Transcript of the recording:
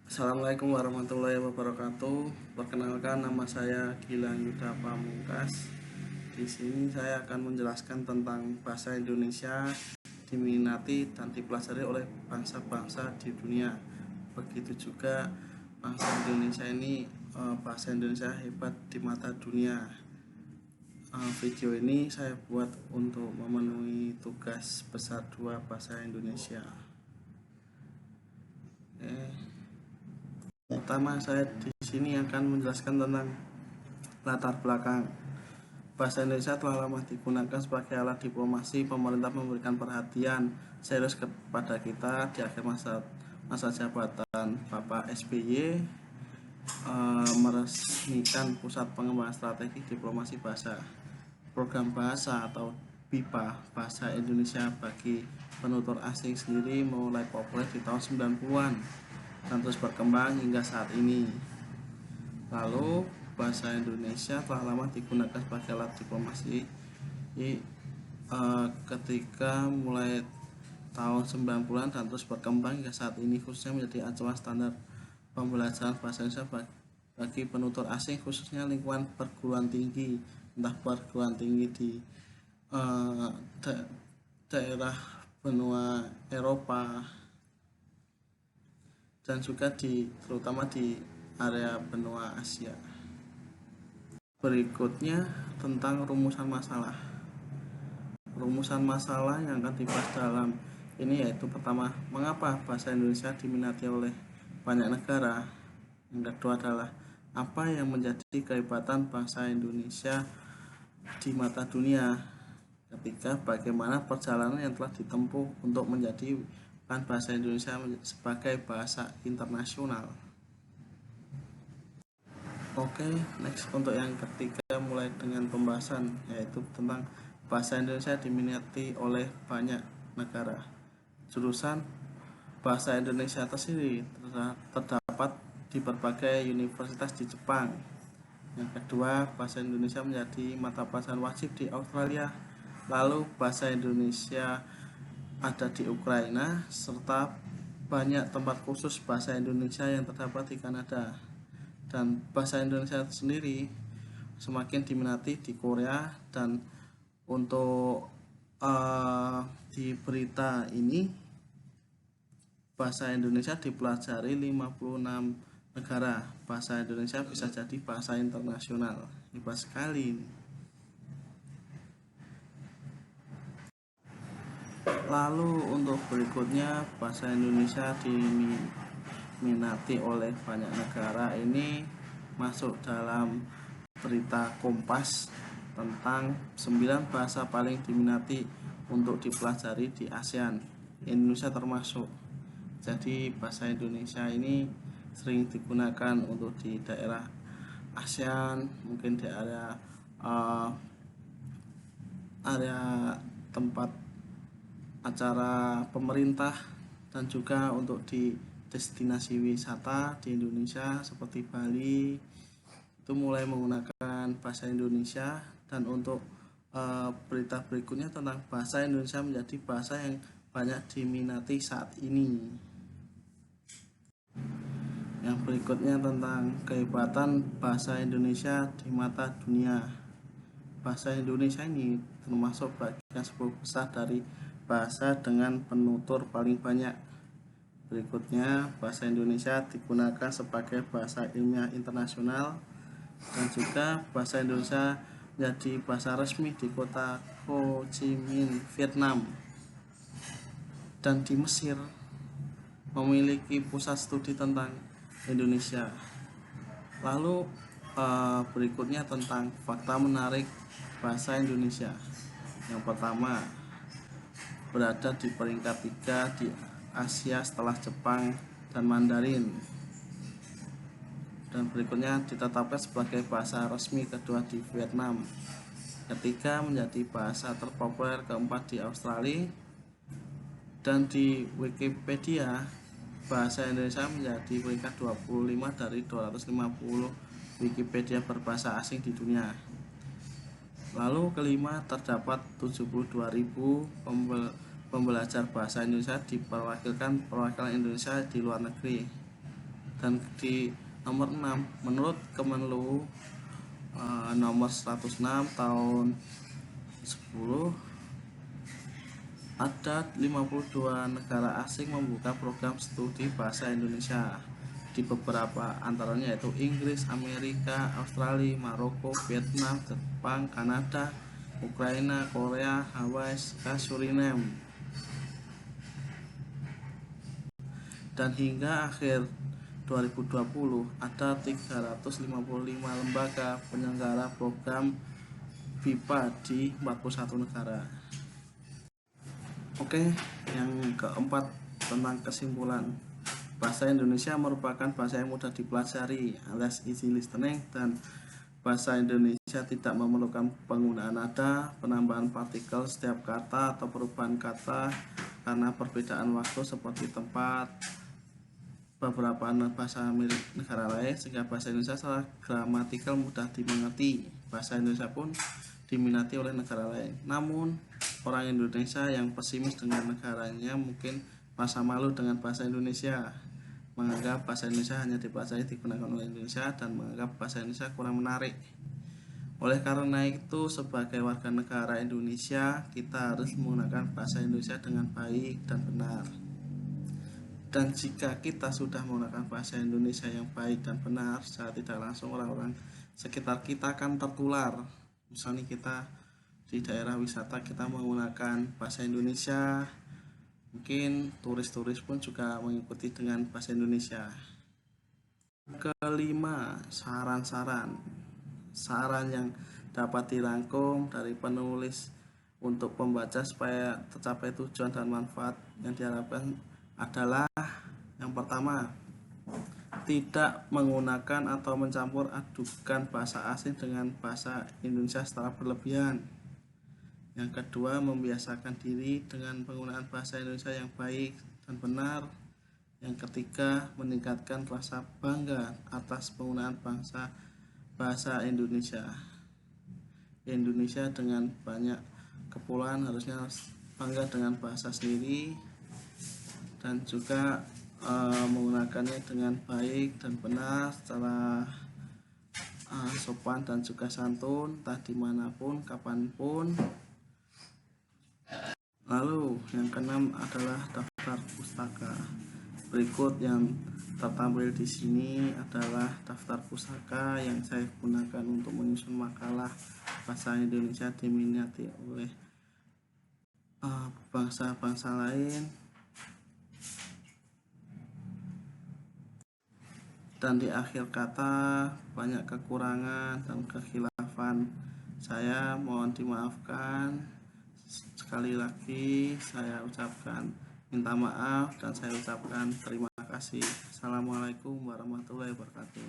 Assalamualaikum warahmatullahi wabarakatuh. Perkenalkan, nama saya Gilang Yuda Pamungkas. Di sini saya akan menjelaskan tentang bahasa Indonesia diminati dan dipelajari oleh bangsa-bangsa di dunia. Begitu juga bangsa Indonesia ini bahasa Indonesia hebat di mata dunia. Video ini saya buat untuk memenuhi tugas besar 2 bahasa Indonesia. Pertama, saya di sini akan menjelaskan tentang latar belakang. Bahasa Indonesia telah lama digunakan sebagai alat diplomasi. Pemerintah memberikan perhatian serius kepada kita di akhir masa jabatan Bapak SBY, meresmikan Pusat Pengembangan Strategi Diplomasi Bahasa. Program bahasa atau BIPA, Bahasa Indonesia bagi Penutur Asing sendiri mulai populer di tahun 90-an dan terus berkembang hingga saat ini. Lalu bahasa Indonesia telah lama digunakan sebagai alat diplomasi ketika mulai tahun 90-an dan terus berkembang hingga saat ini, khususnya menjadi acuan standar pembelajaran bahasa Indonesia bagi penutur asing, khususnya lingkungan perguruan tinggi, entah perguruan tinggi di daerah benua Eropa dan juga terutama di area benua Asia. Berikutnya tentang rumusan masalah. Rumusan masalah yang akan dibahas dalam ini yaitu pertama, mengapa bahasa Indonesia diminati oleh banyak negara. Yang kedua adalah apa yang menjadi kehebatan bahasa Indonesia di mata dunia. Ketiga, bagaimana perjalanan yang telah ditempuh untuk menjadikan bahasa Indonesia sebagai bahasa internasional. Oke, next untuk yang ketiga, mulai dengan pembahasan yaitu tentang bahasa Indonesia diminati oleh banyak negara. Jurusan bahasa Indonesia tersendiri terdapat di berbagai universitas di Jepang. Yang kedua, bahasa Indonesia menjadi mata pelajaran wajib di Australia. Lalu bahasa Indonesia ada di Ukraina, serta banyak tempat khusus bahasa Indonesia yang terdapat di Kanada. Dan bahasa Indonesia sendiri semakin diminati di Korea, dan untuk di berita ini bahasa Indonesia dipelajari 56 negara. Bahasa Indonesia bisa jadi bahasa internasional. Hebat sekali. Lalu untuk berikutnya, bahasa Indonesia diminati oleh banyak negara ini masuk dalam berita Kompas tentang 9 bahasa paling diminati untuk dipelajari di ASEAN. Indonesia termasuk. Jadi bahasa Indonesia ini sering digunakan untuk di daerah ASEAN, mungkin di area tempat acara pemerintah, dan juga untuk di destinasi wisata di Indonesia seperti Bali itu mulai menggunakan bahasa Indonesia. Dan untuk berita berikutnya tentang bahasa Indonesia menjadi bahasa yang banyak diminati saat ini. Yang berikutnya tentang kehebatan bahasa Indonesia di mata dunia. Bahasa Indonesia ini termasuk bagian 10 besar dari bahasa dengan penutur paling banyak. Berikutnya, bahasa Indonesia digunakan sebagai bahasa ilmiah internasional, dan juga bahasa Indonesia menjadi bahasa resmi di kota Ho Chi Minh, Vietnam, dan di Mesir memiliki pusat studi tentang Indonesia. Lalu berikutnya tentang fakta menarik bahasa Indonesia. Yang pertama, berada di peringkat 3 di Asia setelah Jepang dan Mandarin. Dan berikutnya ditetapkan sebagai bahasa resmi kedua di Vietnam. Ketiga, menjadi bahasa terpopuler keempat di Australia. Dan di Wikipedia, bahasa Indonesia menjadi peringkat 25 dari 250 Wikipedia berbahasa asing di dunia. Lalu kelima, terdapat 72.000 pembelajar bahasa Indonesia diperwakilan Indonesia di luar negeri. Dan di nomor 6, menurut Kemenlu nomor 106 tahun 10, ada 52 negara asing membuka program studi bahasa Indonesia di beberapa antaranya yaitu Inggris, Amerika, Australia, Maroko, Vietnam, Jepang, Kanada, Ukraina, Korea, Hawaii, Suriname. Dan hingga akhir 2020 ada 355 lembaga penyelenggara program BIPA di 41 negara. Oke, yang keempat tentang kesimpulan. Bahasa Indonesia merupakan bahasa yang mudah dipelajari alias easy listening, dan bahasa Indonesia tidak memerlukan penggunaan nada, penambahan partikel setiap kata atau perubahan kata karena perbedaan waktu seperti tempat beberapa bahasa milik negara lain, sehingga bahasa Indonesia secara gramatikal mudah dimengerti. Bahasa Indonesia pun diminati oleh negara lain. Namun orang Indonesia yang pesimis dengan negaranya mungkin merasa malu dengan bahasa Indonesia, menganggap bahasa Indonesia hanya dipelajari digunakan oleh Indonesia, dan menganggap bahasa Indonesia kurang menarik. Oleh karena itu, sebagai warga negara Indonesia, kita harus menggunakan bahasa Indonesia dengan baik dan benar. Dan jika kita sudah menggunakan bahasa Indonesia yang baik dan benar, secara tidak langsung orang-orang sekitar kita akan tertular. Misalnya kita di daerah wisata kita menggunakan bahasa Indonesia, mungkin turis-turis pun juga mengikuti dengan bahasa Indonesia. Kelima, saran yang dapat dirangkum dari penulis untuk pembaca supaya tercapai tujuan dan manfaat yang diharapkan adalah: yang pertama, tidak menggunakan atau mencampur adukan bahasa asing dengan bahasa Indonesia secara berlebihan. Yang kedua, membiasakan diri dengan penggunaan bahasa Indonesia yang baik dan benar. Yang ketiga, meningkatkan rasa bangga atas penggunaan bahasa Indonesia. Indonesia dengan banyak kepulauan harusnya bangga dengan bahasa sendiri, dan juga menggunakannya dengan baik dan benar secara sopan dan juga santun, entah dimanapun, kapanpun. Lalu yang keenam adalah daftar pustaka. Berikut yang tertampil di sini adalah daftar pustaka yang saya gunakan untuk menyusun makalah bahasa Indonesia diminati oleh bangsa-bangsa lain. Dan di akhir kata banyak kekurangan dan kekhilafan, saya mohon dimaafkan. Sekali lagi saya ucapkan minta maaf dan saya ucapkan terima kasih. Assalamualaikum warahmatullahi wabarakatuh.